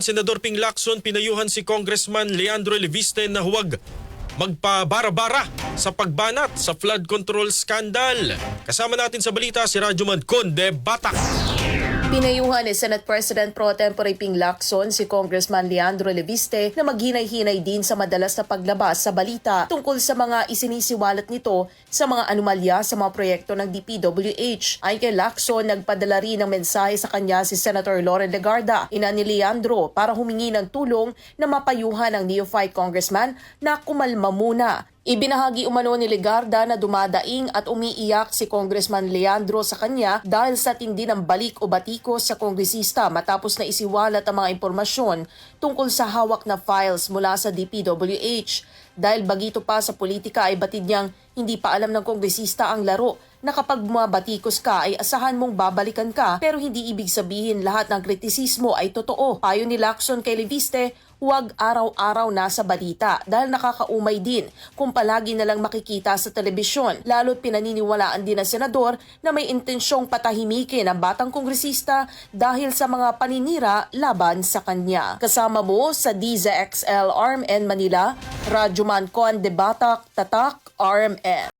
Senador Ping Lacson, pinayuhan si Congressman Leandro Leviste na huwag magpabara-bara sa pagbanat sa flood control scandal. Kasama natin sa balita si Rajuman Conde Batak. Pinayuhan ni Senate President Pro Tempore Ping Lacson si Congressman Leandro Leviste na maghinay-hinay din sa madalas na paglabas sa balita tungkol sa mga isinisiwalat nito sa mga anomalya sa mga proyekto ng DPWH. Ayon kay Lacson, nagpadala rin ng mensahe sa kanya si Senator Loren Legarda, ina ni Leandro, para humingi ng tulong na mapayuhan ang neophyte congressman na kumalma muna. Ibinahagi umano ni Legarda na dumadaing at umiiyak si Congressman Leandro sa kanya dahil sa tindi ng balik o batikos sa kongresista matapos na isiwalat ang mga impormasyon tungkol sa hawak na files mula sa DPWH. Dahil bagito pa sa politika ay batid niyang hindi pa alam ng kongresista ang laro na kapag bumabatikos ka ay asahan mong babalikan ka, pero hindi ibig sabihin lahat ng kritisismo ay totoo. Payo ni Lacson kay Leviste, huwag araw-araw nasa balita dahil nakakaumay din kung palagi na lang makikita sa telebisyon. Lalo't pinaniniwalaan din ng senador na may intensyong patahimikin ang batang kongresista dahil sa mga paninira laban sa kanya. Kasama mo sa DZXL RMN Manila, Rajuman Conde Batak, Tatak RMN.